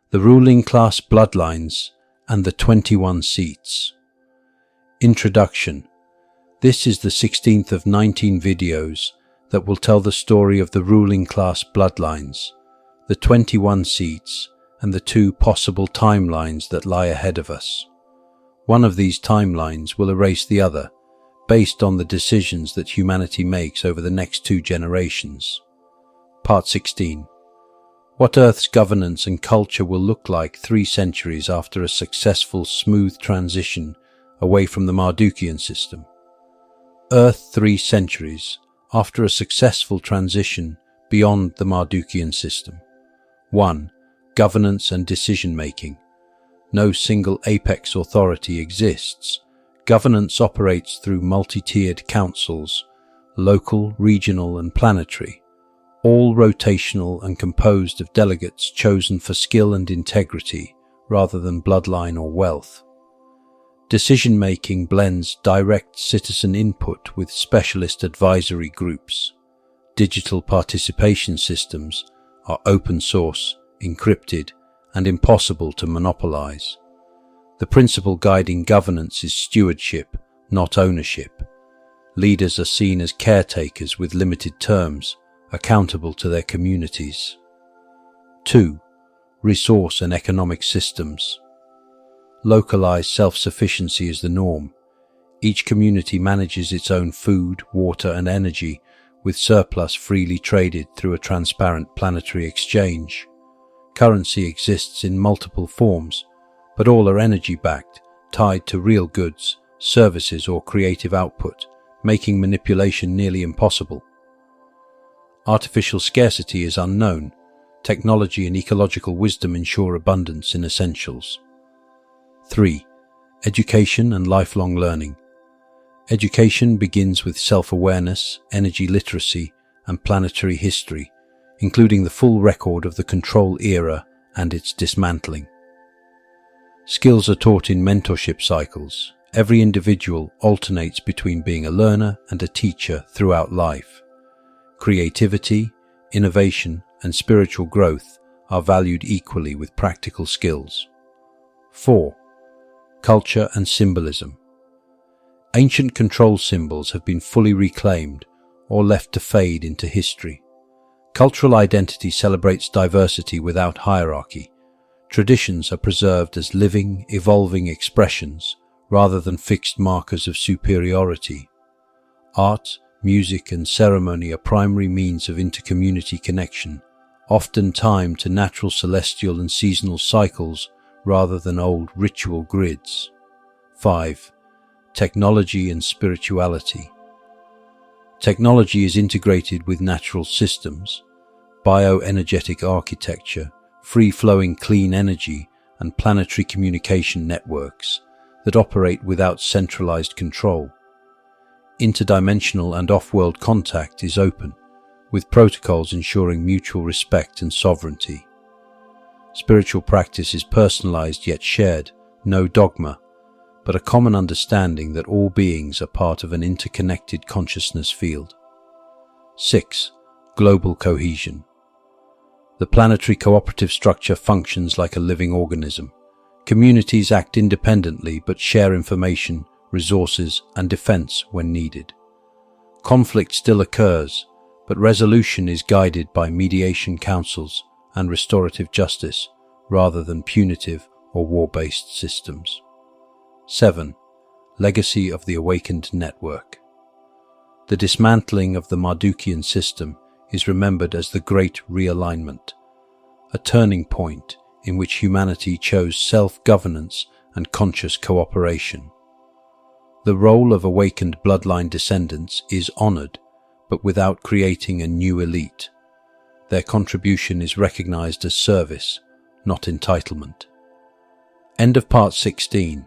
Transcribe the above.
the ruling class bloodlines, and the 21 seats. Introduction. This is the 16th of 19 videos that will tell the story of the ruling class bloodlines, the 21 seats, and the two possible timelines that lie ahead of us. One of these timelines will erase the other, based on the decisions that humanity makes over the next 2 generations. Part 16. What Earth's governance and culture will look like 3 centuries after a successful, smooth transition away from the Mardukian system. Earth 3 centuries after a successful transition beyond the Mardukian system. 1. Governance and decision-making. No single apex authority exists. Governance operates through multi-tiered councils, local, regional, and planetary, all rotational and composed of delegates chosen for skill and integrity rather than bloodline or wealth. Decision-making blends direct citizen input with specialist advisory groups. Digital participation systems are open source, encrypted, and impossible to monopolize. The principle guiding governance is stewardship, not ownership. Leaders are seen as caretakers with limited terms, accountable to their communities. 2. Resource and economic systems. Localized self-sufficiency is the norm. Each community manages its own food, water, and energy, with surplus freely traded through a transparent planetary exchange. Currency exists in multiple forms, but all are energy-backed, tied to real goods, services, or creative output, making manipulation nearly impossible. Artificial scarcity is unknown. Technology and ecological wisdom ensure abundance in essentials. 3. Education and lifelong learning. Education begins with self-awareness, energy literacy, and planetary history, including the full record of the control era and its dismantling. Skills are taught in mentorship cycles. Every individual alternates between being a learner and a teacher throughout life. Creativity, innovation, and spiritual growth are valued equally with practical skills. 4. Culture and symbolism. Ancient control symbols have been fully reclaimed or left to fade into history. Cultural identity celebrates diversity without hierarchy. Traditions are preserved as living, evolving expressions rather than fixed markers of superiority. Art, music, and ceremony are primary means of intercommunity connection, often timed to natural celestial and seasonal cycles rather than old ritual grids. 5. Technology and spirituality. Technology is integrated with natural systems, bioenergetic architecture, free-flowing clean energy, and planetary communication networks that operate without centralized control. Interdimensional and off-world contact is open, with protocols ensuring mutual respect and sovereignty. Spiritual practice is personalized yet shared, no dogma, but a common understanding that all beings are part of an interconnected consciousness field. 6. Global cohesion. The planetary cooperative structure functions like a living organism. Communities act independently but share information, resources, and defense when needed. Conflict still occurs, but resolution is guided by mediation councils and restorative justice rather than punitive or war-based systems. 7. Legacy of the Awakened Network. The dismantling of the Mardukian system is remembered as the Great Realignment, a turning point in which humanity chose self-governance and conscious cooperation. The role of awakened bloodline descendants is honored, but without creating a new elite. Their contribution is recognized as service, not entitlement. End of Part 16.